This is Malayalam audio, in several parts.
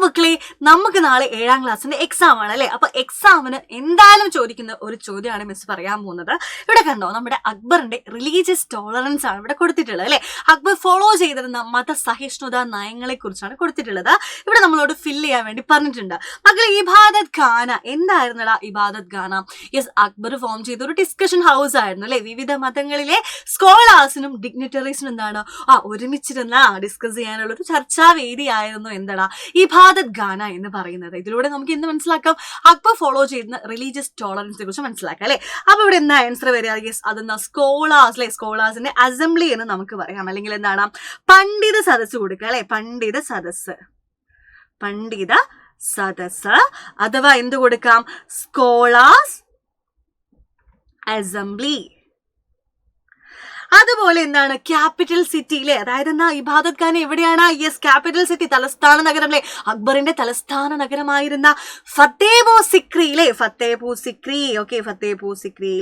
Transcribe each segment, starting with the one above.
മക്കളെ, നമുക്ക് നാളെ 7ാം ക്ലാസ്സിന്റെ എക്സാം ആണ് അല്ലെ. അപ്പൊ എക്സാമിന് എന്തായാലും ചോദിക്കുന്ന ഒരു ചോദ്യമാണ് മിസ് പറയാൻ പോകുന്നത്. ഇവിടെ കണ്ടോ, നമ്മുടെ അക്ബറിന്റെ റിലീജിയസ് ടോളറൻസ് ആണ് ഇവിടെ കൊടുത്തിട്ടുള്ളത് അല്ലെ. അക്ബർ ഫോളോ ചെയ്തിരുന്ന മതസഹിഷ്ണുതാ നയങ്ങളെ കുറിച്ചാണ് കൊടുത്തിട്ടുള്ളത്. ഇവിടെ നമ്മളോട് ഫില്ല് ചെയ്യാൻ വേണ്ടി പറഞ്ഞിട്ടുണ്ട്. മക്കളെ, ഇബാദത്ത് ഖാന എന്തായിരുന്നടാ ഇബാദത്ത് ഖാന? യെസ്, അക്ബർ ഫോം ചെയ്ത ഒരു ഡിസ്കഷൻ ഹൗസ് ആയിരുന്നു അല്ലെ. വിവിധ മതങ്ങളിലെ സ്കോളേഴ്സിനും ഡിഗ്നിറ്ററീസിനും എന്താണ് ഒരുമിച്ചിരുന്ന ഡിസ്കസ് ചെയ്യാനുള്ള ഒരു ചർച്ചാ വേദിയായിരുന്നു എന്താ ഇബാദത്ത് ഖാന എന്ന് പറയുന്നത്. ഇതിലൂടെ നമുക്ക് എന്ത് മനസ്സിലാക്കാം? അക്ബർ ഫോളോ ചെയ്യുന്ന റിലീജിയസ് ടോളറൻസിനെ കുറിച്ച് മനസ്സിലാക്കാം അല്ലെ. അപ്പൊ ഇവിടെ എന്താ ആൻസർ വരിക? യെസ്, അതെന്താ സ്കോളേഴ്സ് അല്ലെ. സ്കോളേഴ്സിന്റെ അസംബ്ലി എന്ന് നമുക്ക് പറയാം. അല്ലെങ്കിൽ എന്താണ് പണ്ഡിത സദസ്സ് കൊടുക്കുക അല്ലെ. പണ്ഡിത സദസ്സ് അഥവാ എന്ത് കൊടുക്കാം? Scholars assembly. അതുപോലെ എന്താണ് ക്യാപിറ്റൽ സിറ്റിയിലെ, അതായത് എന്താ ഇബാദത്ത് ഖാന എവിടെയാണ്? യെസ്, ക്യാപിറ്റൽ സിറ്റി, തലസ്ഥാന നഗരം അല്ലെ. അക്ബറിന്റെ തലസ്ഥാന നഗരമായിരുന്ന ഫത്തേപൂർ സിക്രിയിലെ ഫത്തേപൂർ സിക്രിയിൽ ഫത്തേപൂർ സിക്രി.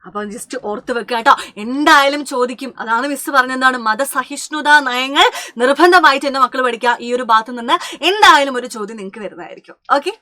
അപ്പൊ ജസ്റ്റ് ഓർത്ത് വെക്കുക കേട്ടോ, എന്തായാലും ചോദിക്കും. അതാണ് മിസ് പറഞ്ഞെന്താണ് മതസഹിഷ്ണുതാ നയങ്ങൾ നിർബന്ധമായിട്ട് എന്റെ മക്കൾ പഠിക്കുക. ഈ ഒരു ഭാഗത്ത് നിന്ന് എന്തായാലും ഒരു ചോദ്യം നിങ്ങൾക്ക് വരുന്നതായിരിക്കും. ഓക്കെ.